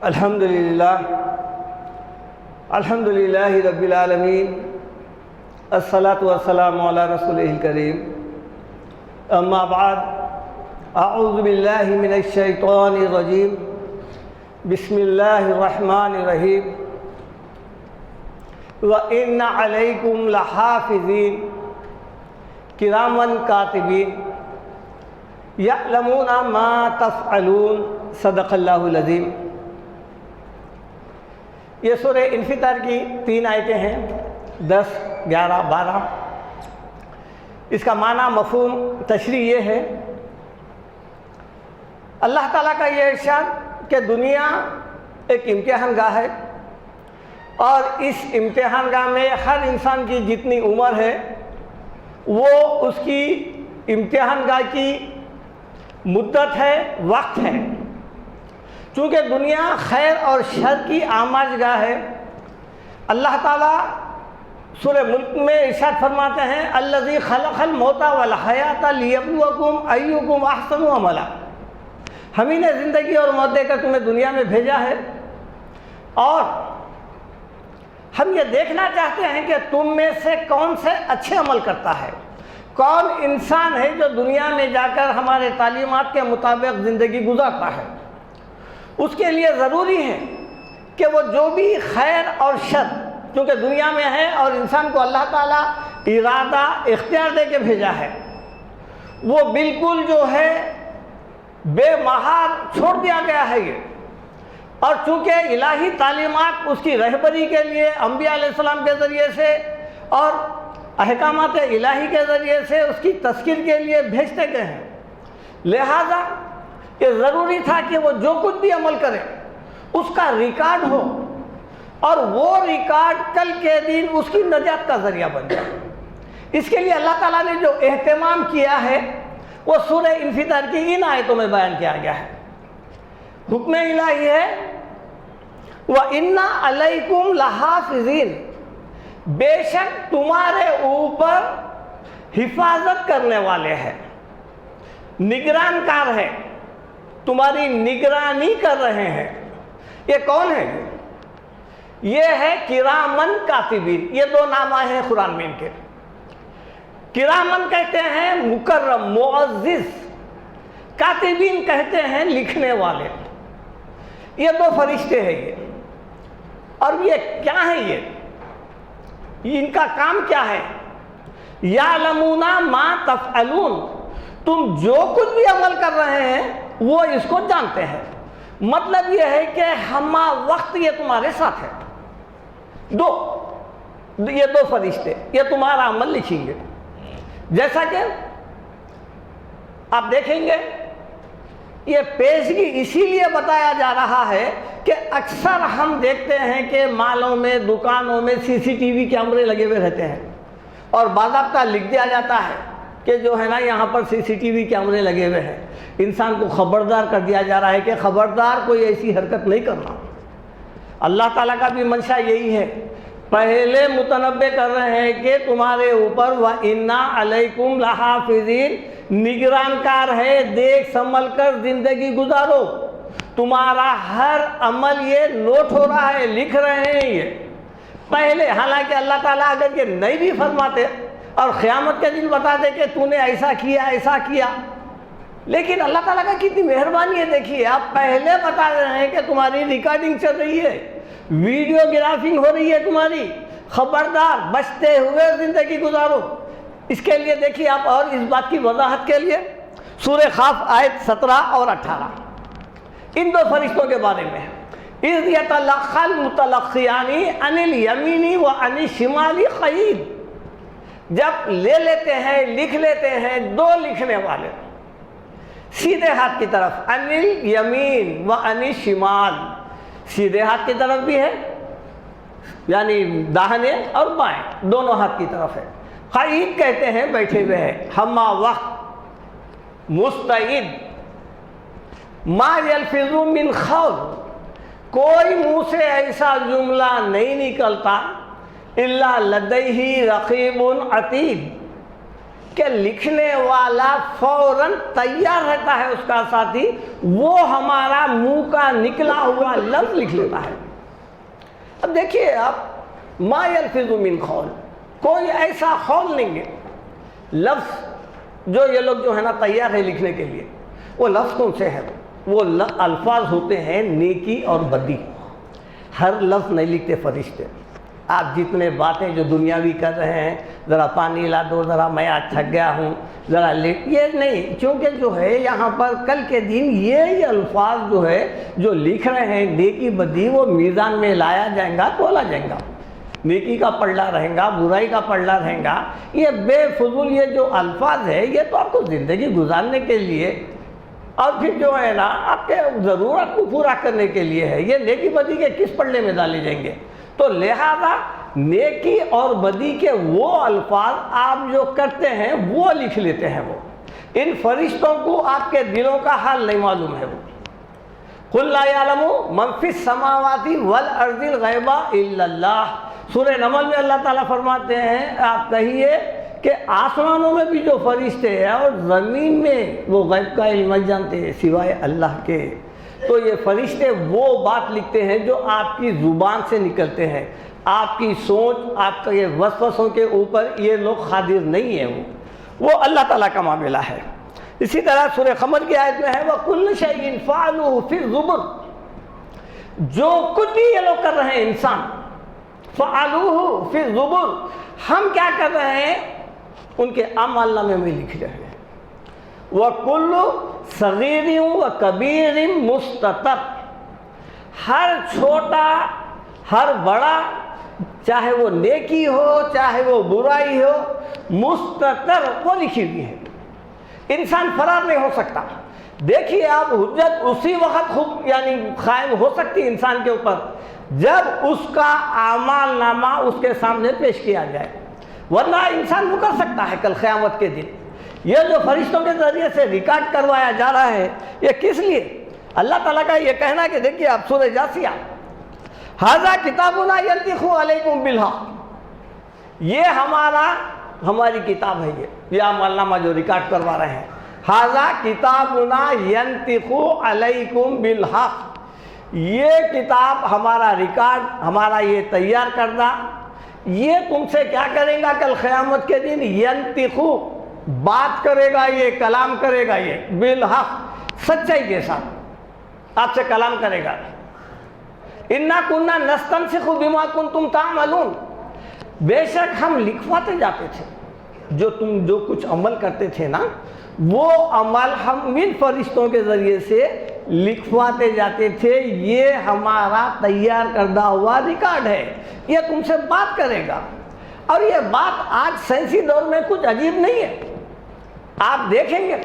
الحمدللہ رب العالمین، الصلاۃ والسلام علی رسولہ الکریم، اما بعد، اعوذ باللہ من الشیطان الرجیم، بسم اللہ الرحمن الرحیم، وَإِنَّ عَلَيْكُمْ لَحَافِظِينَ کِرَامًا کاتبین یعلمون ما تفعلون، صدق اللہ العظیم۔ یہ سورہ انفطار کی 3 آیتیں ہیں، 10، 11، 12۔ اس کا معنی، مفہوم، تشریح یہ ہے، اللہ تعالیٰ کا یہ ارشاد کہ دنیا ایک امتحان گاہ ہے، اور اس امتحان گاہ میں ہر انسان کی جتنی عمر ہے وہ اس کی امتحان گاہ کی مدت ہے، وقت ہے۔ چونکہ دنیا خیر اور شر کی آماج گاہ ہے، اللہ تعالیٰ سورہ ملک میں ارشاد فرماتے ہیں، الذی خلق الموت والحیات لیبلوکم ایکم احسن عملا۔ ہم ہی نے زندگی اور موت دے کر تمہیں دنیا میں بھیجا ہے، اور ہم یہ دیکھنا چاہتے ہیں کہ تم میں سے کون سے اچھے عمل کرتا ہے، کون انسان ہے جو دنیا میں جا کر ہمارے تعلیمات کے مطابق زندگی گزارتا ہے۔ اس کے لیے ضروری ہے کہ وہ جو بھی خیر اور شر، کیونکہ دنیا میں ہے اور انسان کو اللہ تعالیٰ ارادہ، اختیار دے کے بھیجا ہے، وہ بالکل جو ہے بے مہار چھوڑ دیا گیا ہے یہ۔ اور چونکہ الہی تعلیمات اس کی رہبری کے لیے انبیاء علیہ السلام کے ذریعے سے اور احکامات الہی کے ذریعے سے اس کی تذکیر کے لیے بھیجتے گئے ہیں، لہذا یہ ضروری تھا کہ وہ جو کچھ بھی عمل کرے اس کا ریکارڈ ہو، اور وہ ریکارڈ کل کے دن اس کی نجات کا ذریعہ بن جائے۔ اس کے لیے اللہ تعالیٰ نے جو اہتمام کیا ہے وہ سورہ انفطار کی ان آیتوں میں بیان کیا گیا ہے۔ حکم الہی ہے، وَإِنَّ عَلَيْكُمْ لَحَافِظِينَ، بے شک تمہارے اوپر حفاظت کرنے والے ہیں، نگران کار ہے، تمہاری نگرانی کر رہے ہیں۔ یہ کون ہے؟ یہ ہے کرامن کاتبین۔ یہ 2 نامہ ہیں قرآن میں ان کے۔ کرامن کہتے ہیں مکرم، معزز، کاتبین کہتے ہیں لکھنے والے۔ یہ 2 فرشتے ہیں یہ، اور یہ کیا ہے؟ یہ ان کا کام کیا ہے؟ یعلمون ما تفعلون، تم جو کچھ بھی عمل کر رہے ہیں وہ اس کو جانتے ہیں۔ مطلب یہ ہے کہ ہمہ وقت یہ تمہارے ساتھ ہے۔ یہ 2 فرشتے یہ تمہارا عمل لکھیں گے۔ جیسا کہ آپ دیکھیں گے، یہ پیشگی اسی لیے بتایا جا رہا ہے کہ اکثر ہم دیکھتے ہیں کہ مالوں میں، دکانوں میں CCTV کیمرے لگے ہوئے رہتے ہیں، اور باضابطہ لکھ دیا جاتا ہے کہ جو ہے نا یہاں پر CCTV کیمرے لگے ہوئے ہیں۔ انسان کو خبردار کر دیا جا رہا ہے کہ خبردار کوئی ایسی حرکت نہیں کرنا۔ اللہ تعالیٰ کا بھی منشا یہی ہے، پہلے متنبع کر رہے ہیں کہ تمہارے اوپر وَإِنَّ عَلَيْكُمْ لَحَافِظِينَ، نگران کار ہے، دیکھ سنبھل کر زندگی گزارو۔ تمہارا ہر عمل یہ نوٹ ہو رہا ہے، لکھ رہے ہیں یہ پہلے۔ حالانکہ اللہ تعالیٰ اگر یہ نہیں بھی فرماتے اور قیامت کے دن بتاتے کہ تو نے ایسا کیا، ایسا کیا، لیکن اللہ تعالیٰ کا کتنی مہربانی ہے۔ دیکھیے، آپ پہلے بتا رہے ہیں کہ تمہاری ریکارڈنگ چل رہی ہے، ویڈیو گرافنگ ہو رہی ہے تمہاری، خبردار بچتے ہوئے زندگی گزارو۔ اس کے لیے دیکھیے آپ، اور اس بات کی وضاحت کے لیے سورہ قاف آیت 17 اور 18 ان 2 فرشتوں کے بارے میں، اِذْ يَتَلَقَّى الْمُتَلَقِّيَانِ عَنِ الْيَمِينِ وَعَنِ الشِّمَالِ قَعِيدٌ، جب لے لیتے ہیں، لکھ لیتے ہیں 2 لکھنے والے سیدھے ہاتھ کی طرف، عن الیمین و عن الشمال، سیدھے ہاتھ کی طرف بھی ہے، یعنی داہنے اور بائیں دونوں ہاتھ کی طرف ہے۔ قعید کہتے ہیں بیٹھے ہوئے ہیں، ہمہ وقت، مستعد، ما یلفظ من قول، کوئی منہ سے ایسا جملہ نہیں نکلتا الا لدیہ رقیب عتید، کہ لکھنے والا فوراً تیار رہتا ہے اس کا ساتھی، وہ ہمارا منہ کا نکلا ہوا لفظ لکھ لیتا ہے۔ اب دیکھیے آپ، ما یلفظ من قول، کوئی ایسا قول نہیں ہے، لفظ جو یہ لوگ جو ہے نا تیار ہے لکھنے کے لیے، وہ لفظ کون سے ہے؟ وہ الفاظ ہوتے ہیں نیکی اور بدی۔ ہر لفظ نہیں لکھتے فرشتے۔ آپ جتنے باتیں جو دنیاوی کر رہے ہیں، ذرا پانی لا دو، ذرا میں آج تھک گیا ہوں، ذرا لکھ، یہ نہیں، کیونکہ جو ہے یہاں پر کل کے دن یہ الفاظ جو ہے جو لکھ رہے ہیں نیکی بدی، وہ میزان میں لایا جائے گا، تولا جائے گا، نیکی کا پلڑا رہے گا، برائی کا پلڑا رہے گا۔ یہ بے فضول یہ جو الفاظ ہے، یہ تو آپ کو زندگی گزارنے کے لیے اور پھر جو ہے نا آپ کے ضرورت کو پورا کرنے کے لیے ہے، یہ نیکی بدی کے کس پلڑے میں ڈالے جائیں گے؟ تو لہذا نیکی اور بدی کے وہ الفاظ آپ جو کرتے ہیں وہ لکھ لیتے ہیں۔ وہ ان فرشتوں کو آپ کے دلوں کا حال نہیں معلوم ہے۔ وہ قُلْ لَا يَعْلَمُ مَنْ فِي السَّمَاوَاتِ وَالْأَرْضِ الْغَيْبَ إِلَّا اللَّهُ۔ سورہ نمل میں اللہ تعالیٰ فرماتے ہیں، آپ کہیے کہ آسمانوں میں بھی جو فرشتے ہیں اور زمین میں وہ غیب کا علم نہیں جانتے ہیں سوائے اللہ کے۔ تو یہ فرشتے وہ بات لکھتے ہیں جو آپ کی زبان سے نکلتے ہیں، آپ کی سوچ، آپ کا یہ وسوسوں کے اوپر یہ لوگ قادر نہیں ہیں، وہ اللہ تعالیٰ کا معاملہ ہے۔ اسی طرح سورہ قمر کی آیت میں ہے وَكُلُّ شَيْءٍ فَعَلُوهُ فِي الزُّبُرِ، جو کچھ بھی یہ لوگ کر رہے ہیں انسان، فَعَلُوهُ فِي الزُّبُرِ، ہم کیا کر رہے ہیں ان کے اعمال نامے میں لکھ رہے ہیں۔ وَكُلُّ صَغِيرٍ وَكَبِيرٍ مُسْتَطَرٍ، ہر چھوٹا ہر بڑا، چاہے وہ نیکی ہو چاہے وہ برائی ہو، مستتر، وہ لکھی ہوئی ہے، انسان فرار نہیں ہو سکتا۔ دیکھیے آپ، حجت اسی وقت خود یعنی قائم ہو سکتی انسان کے اوپر جب اس کا اعمال نامہ اس کے سامنے پیش کیا جائے، ورنہ انسان مکر سکتا ہے کل قیامت کے دن۔ یہ جو فرشتوں کے ذریعے سے ریکارڈ کروایا جا رہا ہے، یہ کس لیے؟ اللہ تعالیٰ کا یہ کہنا کہ دیکھیے آپ سورہ جاثیہ، ھذا کتابنا ینطق علیکم بالحق، یہ ہماری کتاب ہے، یہ اعمال نامہ جو ریکارڈ کروا رہے ہیں، ھذا کتابنا ینطق علیکم بالحق، یہ کتاب ہمارا ریکارڈ، ہمارا یہ تیار کردہ، یہ تم سے کیا کرے گا کل قیامت کے دن؟ ینطق، بات کرے گا، یہ کلام کرے گا، یہ بالحق، سچائی کے ساتھ آپ سے کلام کرے گا۔ اِنَّا كُنَّا نَسْتَنسِخُ بِمَا كُنْتُمْ تَعْمَلُونَ، بے شک ہم لکھواتے جاتے تھے، جو کچھ عمل کرتے تھے نا، وہ عمل ہم ان فرشتوں کے ذریعے سے لکھواتے جاتے تھے، یہ ہمارا تیار کردہ ہوا ریکارڈ ہے، یہ تم سے بات کرے گا۔ اور یہ بات آج سائنسی دور میں کچھ عجیب نہیں ہے، آپ دیکھیں گے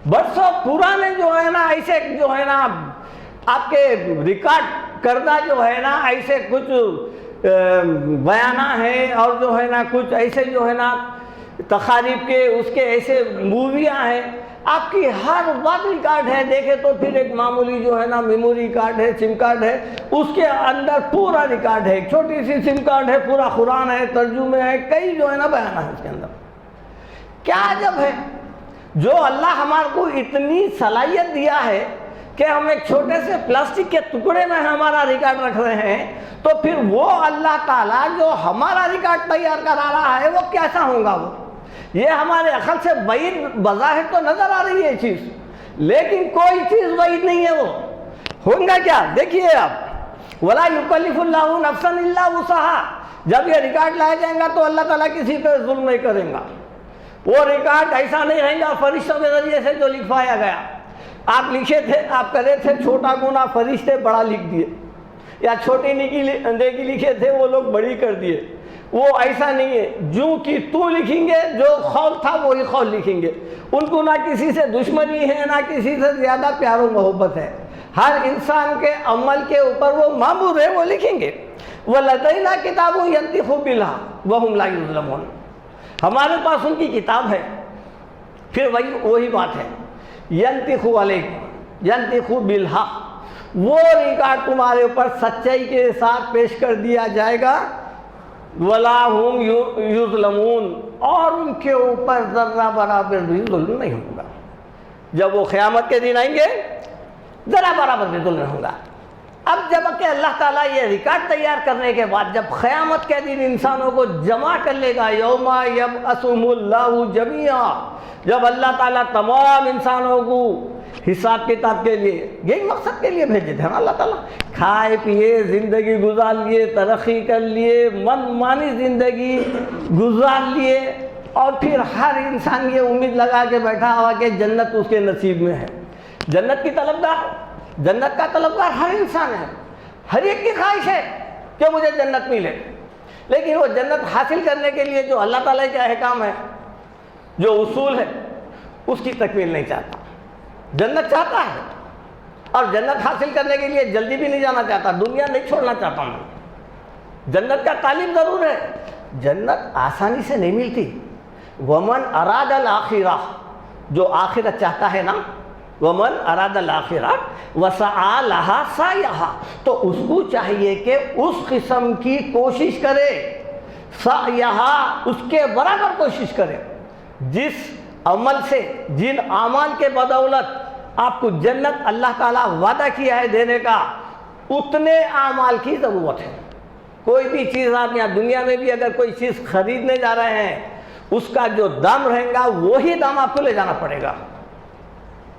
برسوں پرانے جو ہے نا ایسے جو ہے نا آپ کے ریکارڈ کردہ جو ہے نا ایسے کچھ بیانات ہیں، اور جو ہے نا کچھ ایسے جو ہے نا تقاریب کے اس کے ایسے موویاں ہیں، آپ کی ہر بات ریکارڈ ہے۔ دیکھیں تو پھر ایک معمولی جو ہے نا میموری کارڈ ہے، سم کارڈ ہے، اس کے اندر پورا ریکارڈ ہے، ایک چھوٹی سی سم کارڈ ہے، پورا قرآن ہے، ترجمے ہیں، کئی جو ہے نا بیانات ہے اس کے اندر۔ کیا عجب ہے جو اللہ ہمارے کو اتنی صلاحیت دیا ہے کہ ہم ایک چھوٹے سے پلاسٹک کے ٹکڑے میں ہمارا ریکارڈ رکھ رہے ہیں، تو پھر وہ اللہ تعالیٰ جو ہمارا ریکارڈ تیار کرا رہا ہے وہ کیسا ہوگا؟ وہ یہ ہمارے عقل سے بعید بظاہر تو نظر آ رہی ہے یہ چیز، لیکن کوئی چیز بعید نہیں ہے، وہ ہوگا کیا؟ دیکھیے آپ، وَلَا يُكَلِّفُ اللَّهُ نَفْسًا إِلَّا وُسْعَهَا، جب یہ ریکارڈ لایا جائے گا تو اللہ تعالیٰ کسی پہ ظلم نہیں کرے گا، وہ ریکارڈ ایسا نہیں رہے گا فرشتوں کے ذریعے سے جو لکھوایا گیا۔ آپ لکھے تھے، آپ کرے تھے چھوٹا گناہ، فرشتے بڑا لکھ دیے، یا چھوٹی نیکی لکھے تھے وہ لوگ بڑی کر دیے۔ وہ ایسا نہیں ہے، جو کہ تو لکھیں گے، جو خول تھا وہی خول لکھیں گے۔ ان کو نہ کسی سے دشمنی ہے نہ کسی سے زیادہ پیار و محبت ہے، ہر انسان کے عمل کے اوپر وہ مامور ہے، وہ لکھیں گے۔ وَلَدَيْنَا كِتَابٌ يَنطِقُ بِالْحَقِّ وَهُمْ لَا يُظْلَمُونَ، ہمارے پاس ان کی کتاب ہے، پھر وہی بات ہے، يَنطِقُ عَلَيْكُمْ يَنطِقُ بِالْحَقِّ، وہ ریکارڈ تمہارے اوپر سچائی کے ساتھ پیش کر دیا جائے گا۔ وَلَا هُمْ يُظْلَمُونَ، اور ان کے اوپر ذرہ برابر بھی ظلم نہیں ہوگا. جب وہ قیامت کے دن آئیں گے ذرا برابر بھی ظلم نہیں ہوگا. اب جب کہ اللہ تعالیٰ یہ ریکارڈ تیار کرنے کے بعد جب قیامت کے دن انسانوں کو جمع کر لے گا، یوم یبعثہم اللہ جمیعا، جب اللہ تعالیٰ تمام انسانوں کو حساب کتاب کے لیے، یہی مقصد کے لیے بھیجے تھے نا اللہ تعالیٰ، کھائے پیے زندگی گزار لیے، ترقی کر لیے، من مانی زندگی گزار لیے، اور پھر ہر انسان یہ امید لگا کے بیٹھا ہوا کہ جنت اس کے نصیب میں ہے. جنت کی طلبگار، جنت کا طلبگار ہر انسان ہے، ہر ایک کی خواہش ہے کہ مجھے جنت ملے، لیکن وہ جنت حاصل کرنے کے لیے جو اللہ تعالیٰ کے احکام ہے، جو اصول ہے، اس کی تکمیل نہیں چاہتا. جنت چاہتا ہے اور جنت حاصل کرنے کے لیے جلدی بھی نہیں جانا چاہتا، دنیا نہیں چھوڑنا چاہتا ہوں. جنت کا طالب ضرور ہے، جنت آسانی سے نہیں ملتی. ومن اراد الآخرہ، جو آخرت چاہتا ہے نا، ومن اراد الآخرہ وسعی لہا سعیہا، تو اس کو چاہیے کہ اس قسم کی کوشش کرے، سعیہا، اس کے برابر کوشش کرے، جس عمل سے، جن اعمال کے بدولت آپ کو جنت اللہ تعالیٰ وعدہ کیا ہے دینے کا، اتنے اعمال کی ضرورت ہے. کوئی بھی چیز آپ یہاں دنیا میں بھی اگر کوئی چیز خریدنے جا رہے ہیں، اس کا جو دام رہے گا وہی دام آپ کو لے جانا پڑے گا.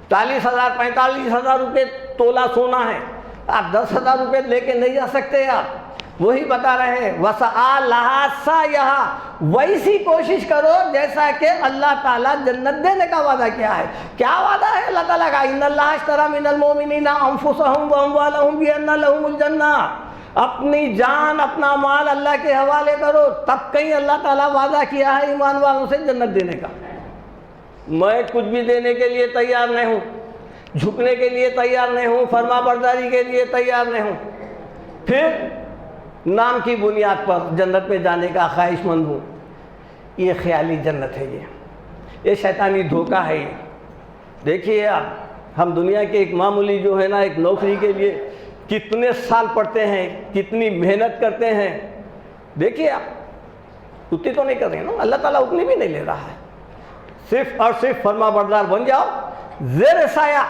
40,000 45,000 روپے تولہ سونا ہے، آپ 10,000 روپے لے کے نہیں جا سکتے. آپ وہی بتا رہے ہیں وسعی لہا سعیہا، ویسی کوشش کرو جیسا کہ اللہ تعالیٰ جنت دینے کا وعدہ کیا ہے. کیا وعدہ ہے اللہ تعالیٰ کا؟ ان اللہ اشتری من المؤمنین انفسہم واموالہم بان لہم الجنہ. اپنی جان اپنا مال اللہ کے حوالے کرو، تب کہیں اللہ تعالیٰ وعدہ کیا ہے ایمان والوں سے جنت دینے کا. میں کچھ بھی دینے کے لیے تیار نہیں ہوں، جھکنے کے لیے تیار نہیں ہوں، فرما برداری کے لیے تیار نہیں ہوں، پھر نام کی بنیاد پر جنت میں جانے کا خواہش مند ہوں. یہ خیالی جنت ہے، یہ شیطانی دھوکہ ہے. یہ دیکھیے آپ، ہم دنیا کے ایک معمولی جو ہے نا ایک نوکری کے لیے کتنے سال پڑھتے ہیں، کتنی محنت کرتے ہیں. دیکھیے آپ اتنی تو نہیں کر رہے نا، اللہ تعالیٰ اتنی بھی نہیں لے رہا ہے. صرف اور صرف فرما بردار بن جاؤ، زیر سایہ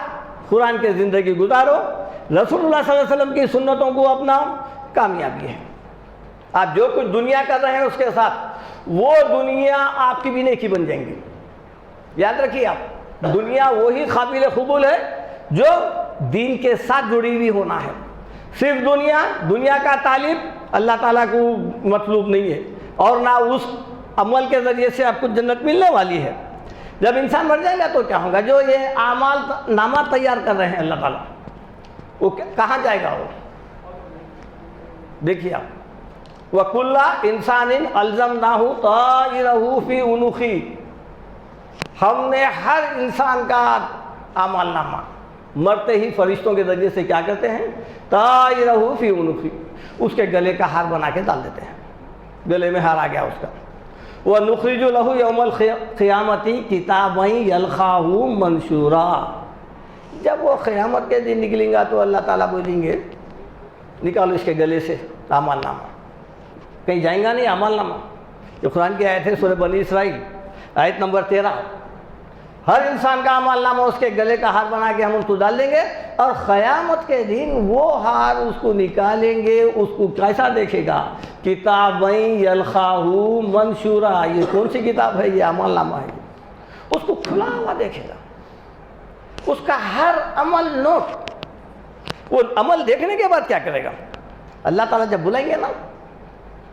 قرآن کے زندگی گزارو، رسول اللہ صلی اللہ علیہ وسلم کی سنتوں کو اپناؤ، کامیابی ہے. آپ جو کچھ دنیا کر رہے ہیں اس کے ساتھ وہ دنیا آپ کی بھی نیکی بن جائیں گی. یاد رکھیے آپ، دنیا وہی قابل قبول ہے جو دین کے ساتھ جڑی ہوئی ہونا ہے. صرف دنیا کا طالب اللہ تعالیٰ کو مطلوب نہیں ہے، اور نہ اس عمل کے ذریعے سے آپ کو جنت ملنے والی ہے. جب انسان مر جائے گا تو کیا ہوگا؟ جو یہ اعمال نامہ تیار کر رہے ہیں اللہ تعالیٰ، وہ کہاں جائے گا؟ وہ دیکھیے آپ، وَكُلَّ إِنسَانٍ أَلْزَمْنَاهُ طَائِرَهُ فِي عُنُقِهِ، ہم نے ہر انسان کا اعمال نامہ مرتے ہی فرشتوں کے ذریعے سے کیا کرتے ہیں؟ طَائِرَهُ فِي عُنُقِهِ، اس کے گلے کا ہار بنا کے ڈال دیتے ہیں. گلے میں ہار آ گیا اس کا. وَنُخْرِجُ لَهُ يَوْمَ الْقِيَامَةِ كِتَابًا يَلْقَاهُ مَنشُورًا، جب وہ قیامت کے دن نکلیں گا تو اللہ تعالیٰ بولیں گے نکالو اس کے گلے سے اعمال نامہ. کہیں جائیں گا نہیں اعمال نامہ. جو قرآن کی آیت ہے سورہ بنی اسرائیل آیت نمبر 13، ہر انسان کا اعمال نامہ اس کے گلے کا ہار بنا کے ہم ان کو ڈال دیں گے، اور قیامت کے دن وہ ہار اس کو نکالیں گے. اس کو کیسا دیکھے گا؟ کتابًا یلقاہ منشورا. یہ کون سی کتاب ہے؟ یہ اعمال نامہ ہے. اس کو کھلا ہوا دیکھے گا، اس کا ہر عمل نوٹ. وہ عمل دیکھنے کے بعد کیا کرے گا؟ اللہ تعالیٰ جب بلائیں گے نا،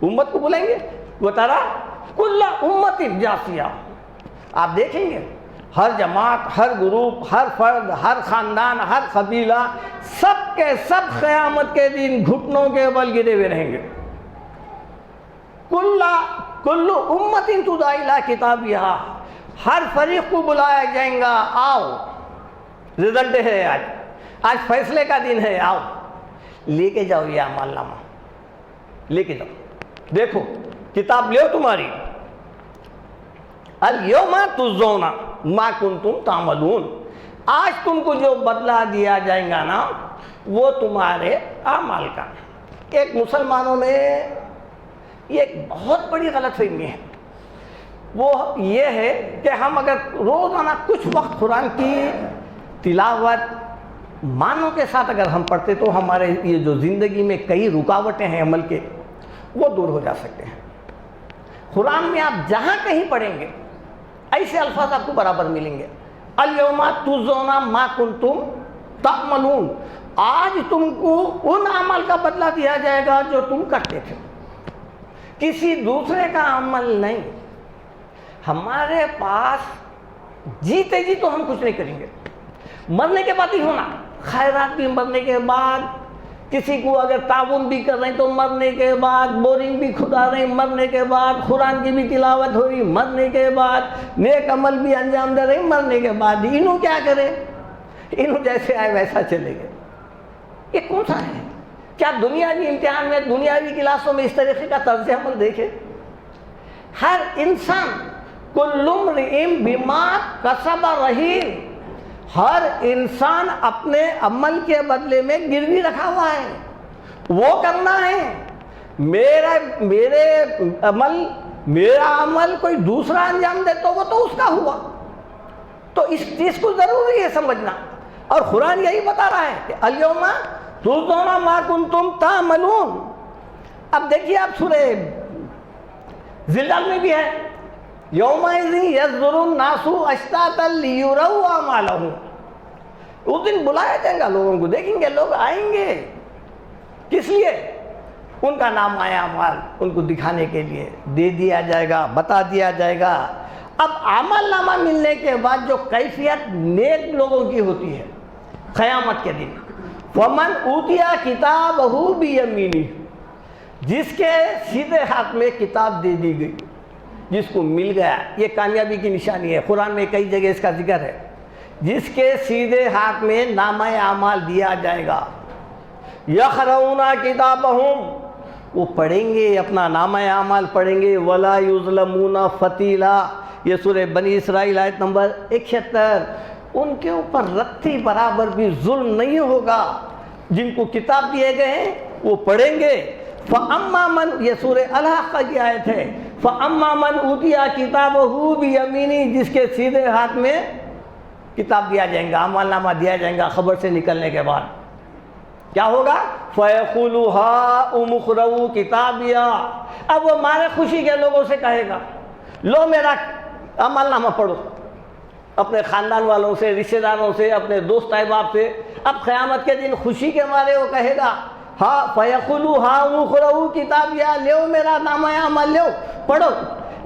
امت کو بلائیں گے، وہ ترا کل امت جاسیہ، آپ دیکھیں گے ہر جماعت، ہر گروپ، ہر فرد، ہر خاندان، ہر قبیلہ، سب کے سب قیامت کے دن گھٹنوں کے بل گرے ہوئے رہیں گے. کل امت تدعی الی کتابہا، ہر فریق کو بلایا جائیں گا، آؤ رزلٹ ہے، آج فیصلے کا دن ہے، آؤ لے کے جاؤ یہ اعمال نامہ، لے کے جاؤ، دیکھو کتاب لے تمہاری. الیوم تجزون ما کنتم تعملون، آج تم کو جو بدلہ دیا جائے گا نا وہ تمہارے اعمال کا. ایک مسلمانوں میں یہ ایک بہت بڑی غلط فہمی ہے. وہ یہ ہے کہ ہم اگر روزانہ کچھ وقت قرآن کی تلاوت معنوں کے ساتھ اگر ہم پڑھتے تو ہمارے یہ جو زندگی میں کئی رکاوٹیں ہیں عمل کے وہ دور ہو جا سکتے ہیں۔ قرآن میں آپ جہاں کہیں پڑھیں گے ایسے الفاظ آپ کو برابر ملیں گے، الیوم تجزون ما کنتم تعملون، آج تم کو ان عمل کا بدلہ دیا جائے گا جو تم کرتے تھے، کسی دوسرے کا عمل نہیں۔ ہمارے پاس جیتے جی تو ہم کچھ نہیں کریں گے، مرنے کے بعد ہی ہونا، خیرات بھی مرنے کے بعد، کسی کو اگر تعاون بھی کر رہے ہیں تو مرنے کے بعد، بورنگ بھی کھدا رہے ہیں مرنے کے بعد، قرآن کی بھی تلاوت ہو رہی مرنے کے بعد، نیک عمل بھی انجام دے رہے ہیں مرنے کے بعد، انہوں کیا کرے؟ انہوں جیسے آئے ویسا چلے گئے۔ یہ کون سا ہے؟ کیا دنیاوی امتحان میں، دنیاوی کلاسوں میں اس طریقے کا طرز عمل دیکھے؟ ہر انسان کل امرئ بما کسب رہین، ہر انسان اپنے عمل کے بدلے میں گروی رکھا ہوا ہے، وہ کرنا ہے۔ میرا عمل کوئی دوسرا انجام دے تو وہ تو اس کا ہوا، تو اس چیز کو ضروری ہے سمجھنا۔ اور قرآن یہی بتا رہا ہے کہ الیوم تجزون ما کنتم تعملون۔ اب دیکھیے آپ سورہ زلزال میں بھی ہے، یومئذ یصدر الناس اشتاتا لیروا اعمالهم، اس دن بلایا جائے گا لوگوں کو، دیکھیں گے لوگ آئیں گے، کس لیے؟ ان کا نام آیا اعمال ان کو دکھانے کے لیے دے دیا جائے گا، بتا دیا جائے گا۔ اب عمل نامہ ملنے کے بعد جو کیفیت نیک لوگوں کی ہوتی ہے قیامت کے دن، فمن اوتی کتابہ بیمینہ، جس کے سیدھے ہاتھ میں کتاب دے دی گئی، جس کو مل گیا، یہ کامیابی کی نشانی ہے، قرآن میں کئی جگہ اس کا ذکر ہے، جس کے سیدھے ہاتھ میں نامہ اعمال دیا جائے گا، یقرؤون کتابہم، وہ پڑھیں گے اپنا نامہ اعمال پڑھیں گے، ولا یظلمون فتیلا، یہ سورہ بنی اسرائیل آیت نمبر 176، ان کے اوپر رتی برابر بھی ظلم نہیں ہوگا، جن کو کتاب دیے گئے ہیں وہ پڑھیں گے۔ فَأَمَّا مَنْ، یہ سورہ الحاقہ کی آیت ہے، فَأَمَّا مَنْ أُوتِيَ كِتَابَهُ بِيَمِينِهِ، جس کے سیدھے ہاتھ میں کتاب دیا جائیں گا، عمل نامہ دیا جائیں گا خبر سے نکلنے کے بعد، کیا ہوگا؟ فَيَقُولُ هَاؤُمُ اقْرَءُوا كِتَابِيَهْ، اب وہ مارے خوشی کے لوگوں سے کہے گا لو میرا عمل نامہ پڑھو، اپنے خاندان والوں سے، رشتہ داروں سے، اپنے دوست احباب سے۔ اب قیامت کے دن خوشی کے مارے وہ کہے گا فَيَقُولُ هَاؤُمُ اقْرَءُوا كِتَابِيَهْ، لیو میرا نامہ عمل لیو پڑھو۔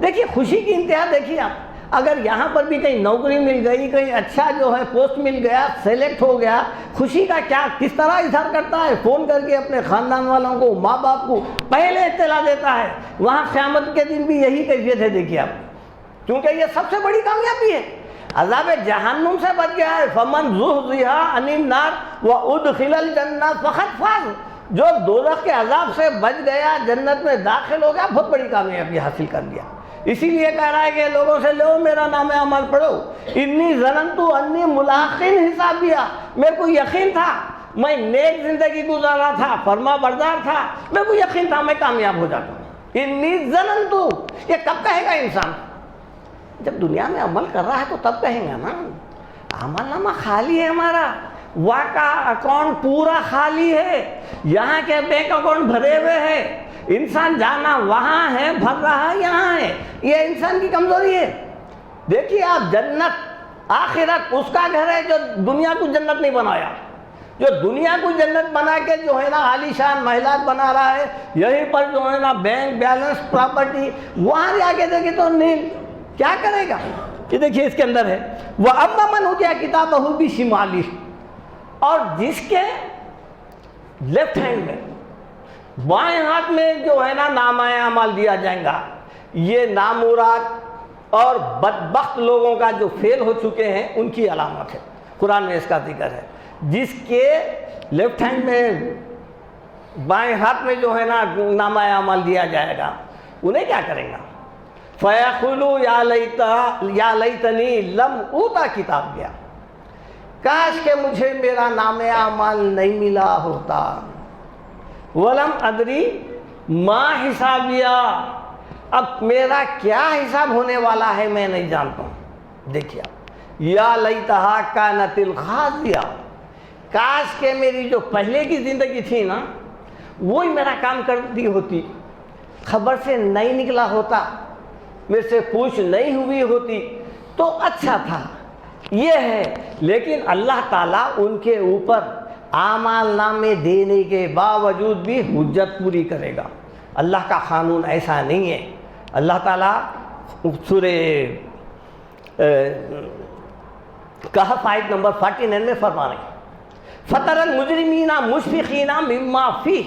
دیکھیے خوشی کی انتہا دیکھیے آپ، اگر یہاں پر بھی کہیں نوکری مل گئی، کہیں اچھا جو ہے پوسٹ مل گیا، سلیکٹ ہو گیا، خوشی کا کیا کس طرح اظہار کرتا ہے؟ فون کر کے اپنے خاندان والوں کو، ماں باپ کو پہلے اطلاع دیتا ہے۔ وہاں قیامت کے دن بھی یہی کیفیت ہے دیکھیے آپ، کیونکہ یہ سب سے بڑی کامیابی ہے، عذاب جہنم سے بچ گیا ہے۔ فمن زحزح عن النار وادخل الجنہ فقد فاز، جو دوزخ کے عذاب سے بچ گیا، جنت میں داخل ہو گیا، بہت بڑی کامیابی حاصل کر لیا۔ اسی لیے کہہ رہا ہے کہ لوگوں سے لو میرا نام عمل پڑھو، انی ظننت انی ملاق حسابیہ، میرے کو یقین تھا میں نیک زندگی گزار رہا تھا، فرما بردار تھا، میرے کو یقین تھا میں کامیاب ہو جاتا ہوں۔ انی ظننت، یہ کب کہے گا انسان؟ جب دنیا میں عمل کر رہا ہے تو تب کہیں گا نا۔ عمل نامہ خالی ہے ہمارا، واقع اکاؤنٹ پورا خالی ہے، یہاں کے بینک اکاؤنٹ بھرے ہوئے ہیں، انسان جانا وہاں ہے، بھر رہا یہاں ہے، یہ انسان کی کمزوری ہے۔ دیکھیے آپ، جنت آخرت اس کا گھر ہے جو دنیا کو جنت نہیں بنایا، جو دنیا کو جنت بنا کے جو ہے نا عالی شان محلات بنا رہا ہے، یہیں پر جو ہے نا بینک بیلنس پراپرٹی، وہاں جا کے دیکھیں تو نیل کیا کرے گا؟ یہ دیکھیے اس کے اندر ہے وَأَمَّا مَنْ أُوتِيَ كِتَابَهُ بِشِمَالِهِ، اور جس کے لیفٹ ہینڈ میں، بائیں ہاتھ میں جو ہے نا نامہ اعمال دیا جائے گا، یہ نامراد اور بدبخت لوگوں کا جو فیل ہو چکے ہیں ان کی علامت ہے، قرآن میں اس کا ذکر ہے۔ جس کے لیفٹ ہینڈ میں، بائیں ہاتھ میں جو ہے نا نامہ اعمال دیا جائے گا، انہیں کیا کریں گا؟ فَيَقُولُ یا لیتنی لم اوتا کتابیہ، کاش کہ مجھے میرا نام اعمال نہیں ملا ہوتا، وَلَمْ أَدْرِ مَا حِسَابِيَهْ، اب میرا کیا حساب ہونے والا ہے میں نہیں جانتا ہوں. دیکھیے یا لیتہا کانت الخاضیہ، کاش کہ میری جو پہلے کی زندگی تھی نا وہی میرا کام کرتی ہوتی، خبر سے نہیں نکلا ہوتا، میرے سے پوچھ نہیں ہوئی ہوتی تو اچھا تھا. یہ ہے، لیکن اللہ تعالیٰ ان کے اوپر اعمال نامے دینے کے باوجود بھی حجت پوری کرے گا. اللہ کا قانون ایسا نہیں ہے. اللہ تعالیٰ سورہ کہف آیت نمبر 49 میں فرما رہے ہیں فَتَرَ الْمُجْرِمِينَ مُشْفِقِينَ مِمَّا فِيهِ،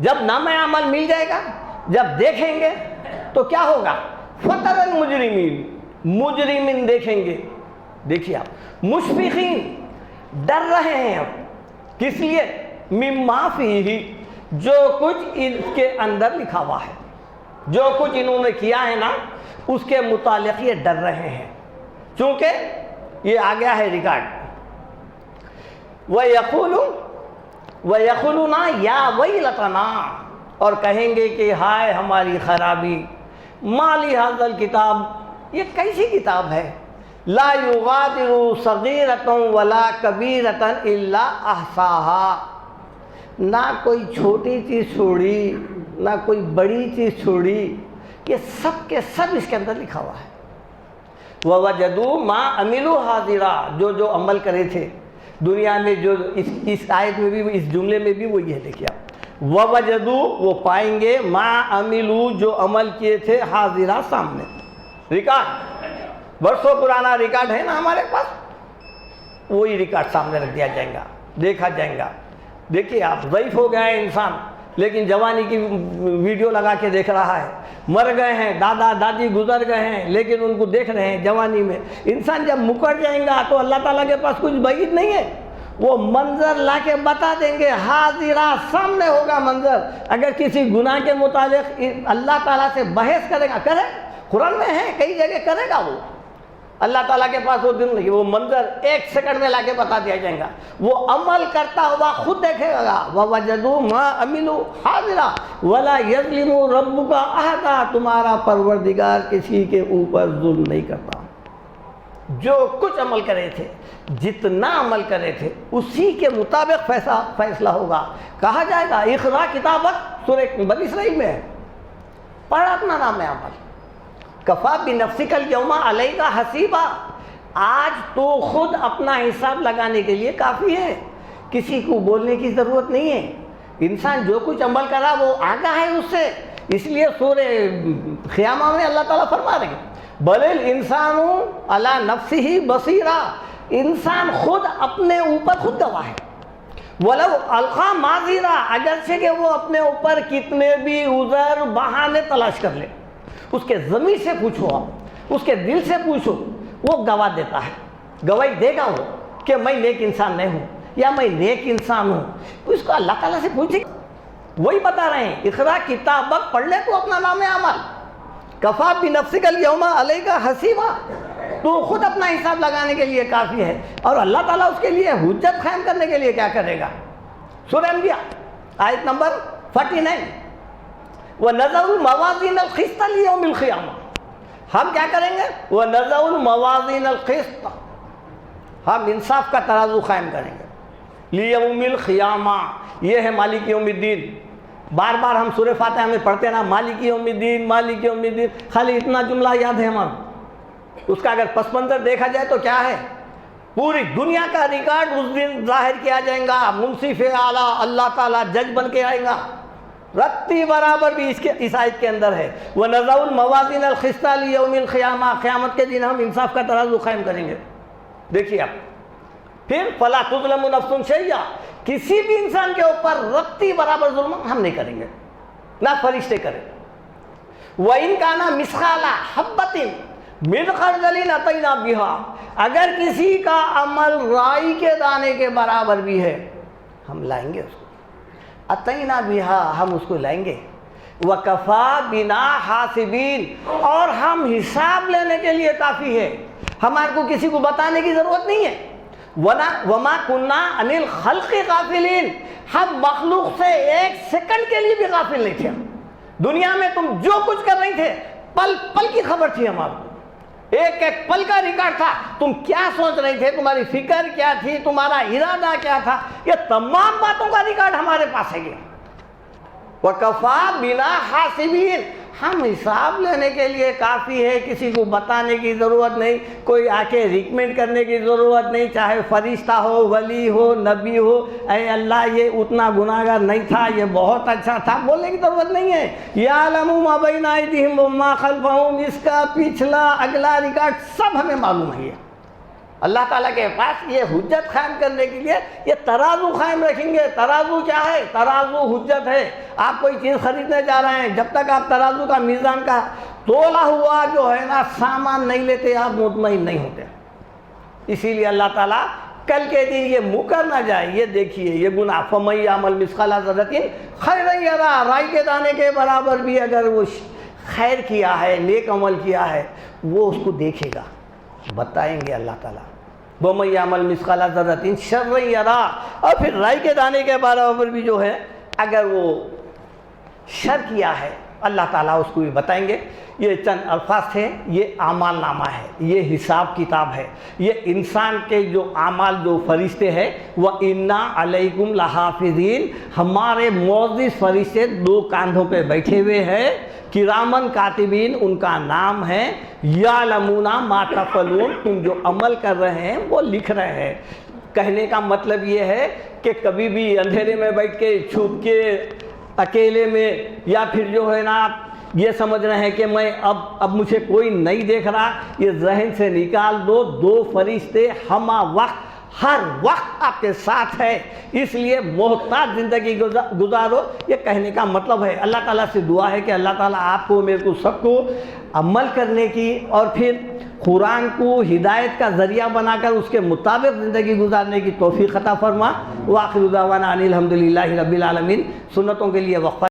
جب نامہ عمل مل جائے گا، جب دیکھیں گے تو کیا ہوگا؟ فَتَرَ الْمُجْرِمِينَ، مجرمین دیکھیں گے. دیکھیے آپ مشفقین، ڈر رہے ہیں. کس لیے؟ مِمَّا فِيهِ، جو کچھ ان کے اندر لکھا ہوا ہے، جو کچھ انہوں نے کیا ہے نا اس کے متعلق یہ ڈر رہے ہیں، چونکہ یہ آ گیا ہے ریکارڈ. وَيَقُولُونَ يَا وَيْلَتَنَا، اور کہیں گے کہ ہائے ہماری خرابی، مَا لِهَذَا الْكِتَابِ، یہ کیسی کتاب ہے، لَا يُغَادِرُ صَغِيرَةً وَلَا كَبِيرَةً إِلَّا أَحْصَاهَا، نہ کوئی چھوٹی چیز چھوڑی نہ کوئی بڑی چیز چھوڑی، یہ سب کے سب اس کے اندر لکھا ہوا ہے. وَوَجَدُوا مَا عَمِلُوا حَاضِرًا، جو عمل کرے تھے دنیا میں، جو اس آیت میں بھی اس جملے میں بھی وہ یہ دیکھیے آپ وَوَجَدُوا، وہ پائیں گے مَا عَمِلُوا، جو عمل کیے تھے حاضرہ، سامنے ریکارڈ، برسوں پرانا ریکارڈ ہے نا ہمارے پاس، وہی ریکارڈ سامنے رکھ دیا جائے گا، دیکھا جائے گا. دیکھیے آپ ضعیف ہو گیا ہے انسان، لیکن جوانی کی ویڈیو لگا کے دیکھ رہا ہے. مر گئے ہیں، دادا دادی گزر گئے ہیں، لیکن ان کو دیکھ رہے ہیں جوانی میں. انسان جب مکر جائیں گا تو اللہ تعالیٰ کے پاس کچھ بعید نہیں ہے، وہ منظر لا کے بتا دیں گے، حاضرہ، سامنے ہوگا منظر. اگر کسی گناہ کے متعلق اللہ تعالیٰ سے بحث کرے گا، کرے، قرآن میں ہے کئی جگہ کرے گا، وہ اللہ تعالیٰ کے پاس وہ دن نہیں، وہ منظر ایک سیکنڈ میں لا کے بتا دیا جائے گا. وہ عمل کرتا ہوا خود دیکھے گا. وَوَجَدُوا مَا عَمِلُوا حَاضِرًا وَلَا يَظْلِمُ رَبُّكَ أَحَدًا، تمہارا پروردگار کسی کے اوپر ظلم نہیں کرتا. جو کچھ عمل کرے تھے، جتنا عمل کرے تھے اسی کے مطابق فیصلہ ہوگا. کہا جائے گا اقرا کتابک، سورہ بنی اسرائیل میں ہے، پڑھ اپنا نام عمل. کفا بنفسک الیوم علیک حسیبا، آج تو خود اپنا حساب لگانے کے لیے کافی ہے، کسی کو بولنے کی ضرورت نہیں ہے. انسان جو کچھ عمل کرا وہ آگاہ ہے اس سے. اس لیے سورہ قیامہ میں اللہ تعالیٰ فرما رہے ہیں بل الانسان علی نفسہ بصیرا، انسان خود اپنے اوپر خود گواہ ہے. ولو القا معذرا، اگرچہ کہ وہ اپنے اوپر کتنے بھی عذر بہانے تلاش کر لے، اس کے ضمیر سے پوچھو، آپ اس کے دل سے پوچھو، وہ گواہ دیتا ہے، گواہی دے گا وہ کہ میں نیک انسان نہیں ہوں یا میں نیک انسان ہوں. اس کو اللہ تعالیٰ سے پوچھے، وہی بتا رہے ہیں اقرا کتابک، پڑھ لے تو اپنا نام عمل. کفا بنفسک الیوم علیک حسیبا، تو خود اپنا حساب لگانے کے لیے کافی ہے. اور اللہ تعالیٰ اس کے لیے حجت قائم کرنے کے لیے کیا کرے گا؟ سورہ انبیاء آیت نمبر 49 وَنَضَعُ الْمَوَازِينَ الْقِسْطَ لِيَوْمِ الْقِيَامَةِ، ہم کیا کریں گے؟ وَنَضَعُ الْمَوَازِينَ الْقِسْطَ، ہم انصاف کا ترازو قائم کریں گے. لِيَوْمِ الْقِيَامَةِ، یہ ہے مالک یوم الدین. بار بار ہم سورہ فاتحہ میں پڑھتے نا مالک یوم الدین، مالک یوم الدین، خالی اتنا جملہ یاد ہے ہمارا. اس کا اگر پس منظر دیکھا جائے تو کیا ہے؟ پوری دنیا کا ریکارڈ اس دن ظاہر کیا جائے گا. منصف اعلیٰ اللہ تعالیٰ جج بن کے آئے گا. رتی برابر بھی اس آیت کے اندر ہے وَنَضَعُ الْمَوَازِينَ الْقِسْطَ لِيَوْمِ الْقِيَامَةِ، قیامت کے دن ہم انصاف کا ترازو قائم کریں گے. دیکھیے آپ پھر فَلَا تُظْلَمُ نَفْسٌ شَيْئًا، کسی بھی انسان کے اوپر رتی برابر ظلم ہم نہیں کریں گے، نہ فرشتے کریں. وَإِنْ كَانَ مِثْقَالَ حَبَّةٍ مِنْ خَرْدَلٍ أَتَيْنَا بِهَا، اگر کسی کا عمل رائی کے دانے کے برابر بھی ہے ہم لائیں گے اس کو. اتینا بہا، ہم اس کو لائیں گے. وکفا بنا حاسبین، اور ہم حساب لینے کے لیے کافی ہے، ہمارے کو کسی کو بتانے کی ضرورت نہیں ہے. وما کننا عن الخلق غافلین، ہم مخلوق سے ایک سیکنڈ کے لیے بھی غافل نہیں تھے. دنیا میں تم جو کچھ کر رہی تھے پل پل کی خبر تھی ہمارے کو، ایک ایک پل کا ریکارڈ تھا، تم کیا سوچ رہے تھے، تمہاری فکر کیا تھی، تمہارا ارادہ کیا تھا، یہ تمام باتوں کا ریکارڈ ہمارے پاس ہے۔ وَكَفَى بِنَا حَاسِبِينَ، ہم حساب لینے کے لیے کافی ہے، کسی کو بتانے کی ضرورت نہیں، کوئی آ کے ریکمنڈ کرنے کی ضرورت نہیں، چاہے فرشتہ ہو، ولی ہو، نبی ہو، اے اللہ یہ اتنا گناہگار نہیں تھا، یہ بہت اچھا تھا، بولنے کی ضرورت نہیں ہے۔ یعلم ما بین ایدیہم وما خلفہم، اس کا پچھلا اگلا ریکارڈ سب ہمیں معلوم ہے۔ اللہ تعالیٰ کے پاس یہ حجت قائم کرنے کے لیے یہ ترازو قائم رکھیں گے۔ ترازو کیا ہے؟ ترازو حجت ہے۔ آپ کوئی چیز خریدنے جا رہے ہیں، جب تک آپ ترازو کا میزان کا تولا ہوا جو ہے نا سامان نہیں لیتے، آپ مطمئن نہیں ہوتے۔ اسی لیے اللہ تعالیٰ کل کے دن یہ مکر نہ جائے، یہ دیکھیے یہ گناہ فَمَن يَعْمَلْ مِثْقَالَ ذَرَّةٍ خَيْرًا يَرَهُ، رائی کے دانے کے برابر بھی اگر وہ خیر کیا ہے، نیک عمل کیا ہے، وہ اس کو دیکھے گا، بتائیں گے اللہ تعالیٰ۔ وَمَن يَعْمَلْ مِثْقَالَ ذَرَّةٍ شَرًّا يَرَهُ، اور پھر رائی کے دانے کے برابر بھی جو ہے اگر وہ شر کیا ہے اللہ تعالیٰ اس کو بھی بتائیں گے۔ یہ چند الفاظ تھے، یہ اعمال نامہ ہے، یہ حساب کتاب ہے، یہ انسان کے جو اعمال جو فرشتے ہیں وَإِنَّا عَلَيْكُمْ لَحَافِظِينَ، ہمارے معزز فرشتے دو کاندھوں پہ بیٹھے ہوئے ہیں، کرامن کاتبین ان کا نام ہے، یعلمون ما تفعلون، تم جو عمل کر رہے ہیں وہ لکھ رہے ہیں۔ کہنے کا مطلب یہ ہے کہ کبھی بھی اندھیرے میں بیٹھ کے چھپ کے اکیلے میں یا پھر جو ہے نا یہ سمجھ رہے ہیں کہ میں اب مجھے کوئی نہیں دیکھ رہا، یہ ذہن سے نکال دو، دو فرشتے ہمہ وقت ہر وقت آپ کے ساتھ ہے، اس لیے محتاط زندگی گزارو، یہ کہنے کا مطلب ہے۔ اللہ تعالیٰ سے دعا ہے کہ اللہ تعالیٰ آپ کو، میرے کو، سب کو عمل کرنے کی اور پھر قرآن کو ہدایت کا ذریعہ بنا کر اس کے مطابق زندگی گزارنے کی توفیق عطا فرما۔ وآخر دعوانا ان الحمدللہ رب العالمین۔ سنتوں کے لیے وقفہ